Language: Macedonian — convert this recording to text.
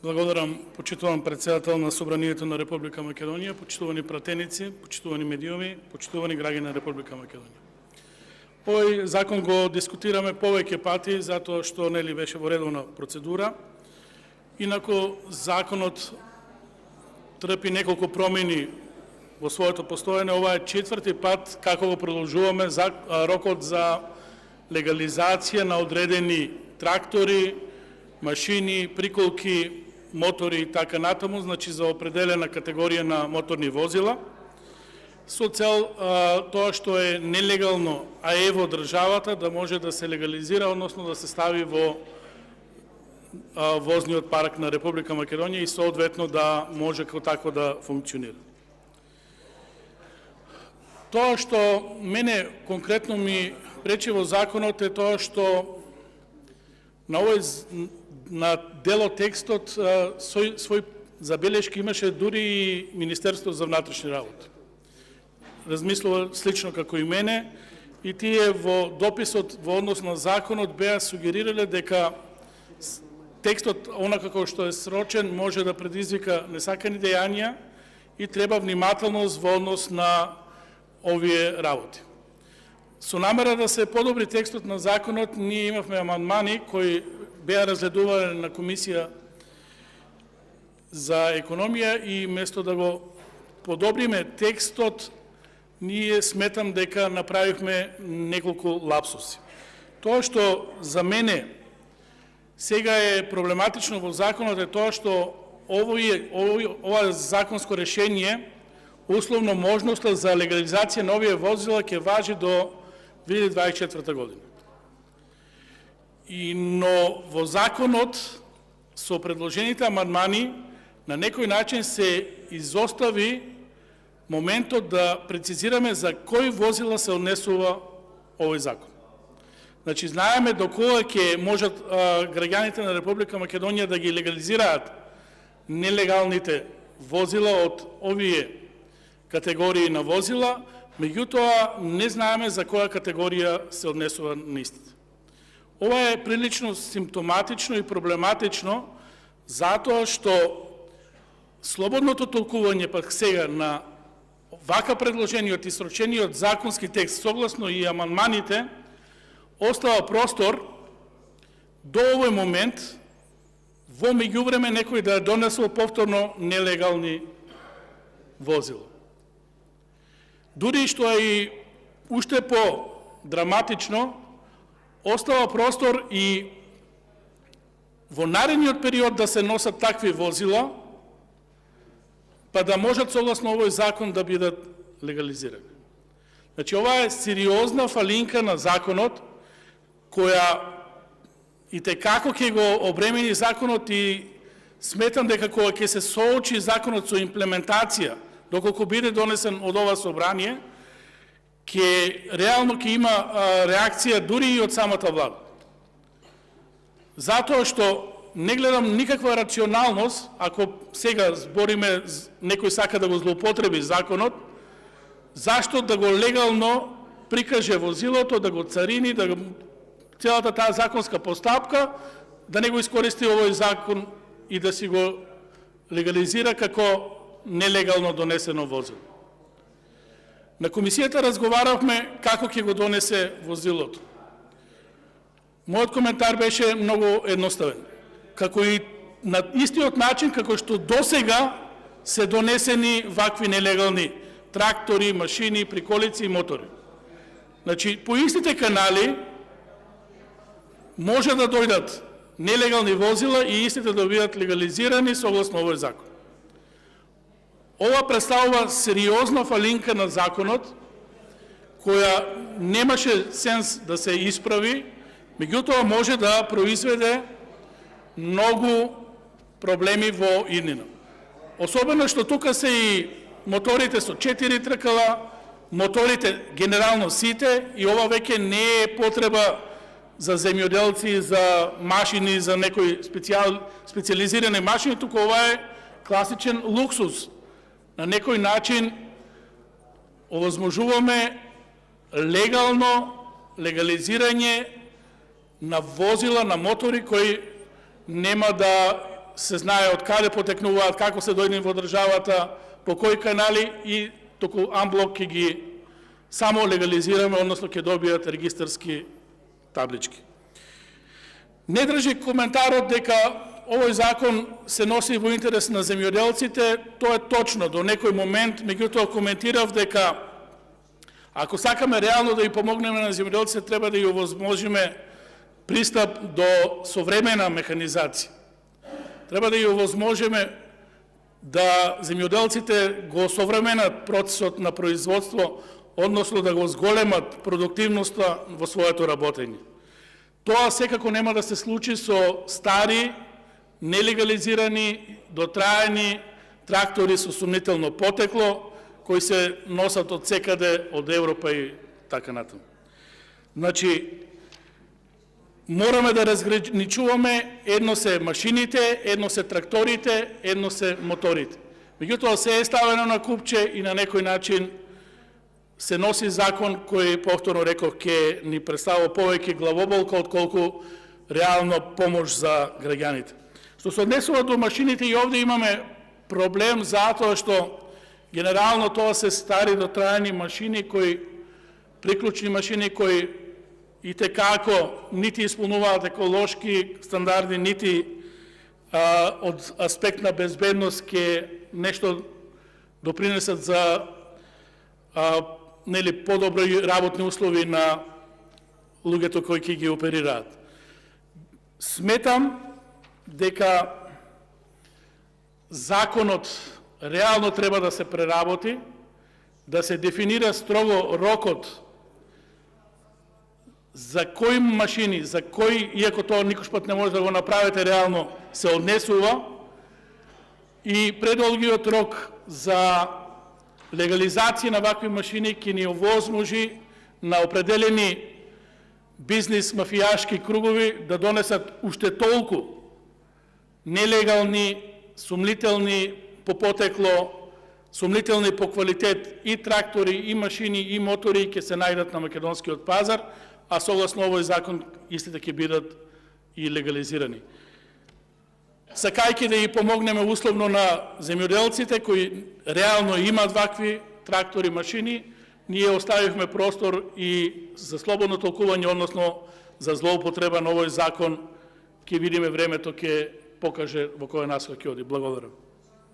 Благодарам, почитуван председател на Собранието на Република Македонија, почитувани пратеници, почитувани медиуми, почитувани граѓани на Република Македонија. Овој закон го дискутираме повеќе пати, затоа што нели беше во редовна процедура. Инаку законот трпи неколку промени во своето постоење. Ова е четврти пат како го продолжуваме рокот за легализација на одредени трактори, машини, приколки, мотори и така натаму, значи за определена категорија на моторни возила, со цел тоа што е нелегално, а е во државата, да може да се легализира, односно да се стави во возниот парк на Република Македонија и соодветно да може како тако да функционира. Тоа што мене конкретно ми пречи во законот е тоа што на дел од текстот свој забелешки имаше дури и Министерство за внатрешни работи. Размислува слично како и мене, и тие во дописот во однос на законот беа сугерирале дека текстот, онака како што е срочен, може да предизвика несакани дејања и треба внимателност во однос на овие работи. Со намера да се подобри текстот на законот, ние имавме амандмани кои беа разгледувани на Комисија за економија и место да го подобриме текстот, ние сметам дека направивме неколку лапсуси. Тоа што за мене сега е проблематично во законот е тоа што ова законско решение, условно можноста за легализација на овие возила ќе важи до 2024 година. Но во законот со предложените амандмани на некој начин се изостави моментот да прецизираме за кои возила се однесува овој закон. Значи, знаеме до кога ќе можат граѓаните на Република Македонија да ги легализираат нелегалните возила од овие категории на возила, меѓутоа не знаеме за која категорија се однесува наистина. Ова е прилично симптоматично и проблематично, затоа што слободното толкување пак сега на вака предложениот и срочениот законски текст, согласно и амандманите, остава простор до овој момент во меѓувреме некој да донесува повторно нелегални возила. Дури што е и уште по-драматично, остава простор и во наредниот период да се носат такви возила, па да можат согласно овој закон да бидат легализирани. Значи, ова е сериозна фалинка на законот, која и текако ќе го обремени законот и сметам дека кога ќе се соочи законот со имплементација, доколку биде донесен од ова собрание, реално ќе има реакција дури и од самата влада. Затоа што не гледам никаква рационалност, ако сега збориме, некој сака да го злоупотреби законот, зашто да го легално прикаже возилото, да го царини, целата таа законска постапка, да не го искористи овој закон и да си го легализира како нелегално донесено возило. На комисијата разговаравме како ќе го донесе возилото. Мојот коментар беше многу едноставен. Како и на истиот начин како што досега се донесени вакви нелегални трактори, машини, приколици и мотори. Значи, по истите канали може да дојдат нелегални возила и истите да бидат легализирани согласно овој закон. Ова представува сериозна фалинка на законот, која немаше сенс да се исправи, меѓутоа може да произведе многу проблеми во иднина. Особено што тука се и моторите со 4 тркала, моторите генерално сите, и ова веќе не е потреба за земјоделци, за машини, за некои специализирани машини, туку ова е класичен луксус. На некој начин овозможуваме легализирање на возила, на мотори кои нема да се знае од каде потекнуваат, како се дојдени во државата, по кои канали и току амблок ќе ги само легализираме, односно ќе добијат регистарски таблички. Не држи коментарот дека овој закон се носи во интерес на земјоделците, тоа е точно до некој момент, меѓутоа коментирав дека ако сакаме реално да ја помогнеме на земјоделците, треба да ја овозможиме пристап до современа механизација. Треба да ја овозможиме да земјоделците го современат процесот на производство, односно да го зголемат продуктивноста во своето работење. Тоа секако нема да се случи со стари, нелегализирани, дотраени трактори со сумнително потекло, кои се носат од секаде, од Европа и така натаму. Значи, мораме да разграничуваме, едно се машините, едно се тракторите, едно се моторите. Меѓутоа, се е ставено на купче и на некој начин се носи закон кој, повторно реков, ќе ни представува повеќе главоболка, отколку реално помош за граѓаните. Што се однесува до машините, и овде имаме проблем затоа што генерално тоа се стари дотраени машини, приклучни машини кои и текако нити исполнуваат еколошки стандарди, нити од аспект на безбедност ке нешто допринесат за подобри работни услови на луѓето кои ќе ги оперираат. Сметам дека законот реално треба да се преработи, да се дефинира строго рокот за кои машини, за кои, иако тоа никош пат не може да го направите реално, се однесува, и предолгиот рок за легализација на вакви машини ќе ни овозможи на определени бизнис мафијашки кругови да донесат уште толку нелегални, сумнителни по потекло, сумнителни по квалитет и трактори, и машини, и мотори ќе се најдат на македонскиот пазар, а согласно овој закон истите ќе бидат и легализирани. Сакајќи да ги помогнеме условно на земјоделците кои реално имаат вакви трактори, машини, ние оставивме простор и за слободно толкување, односно за злоупотреба на овој закон. Ќе видиме, времето ќе покаже во кој насока ќе оди. Благодарам.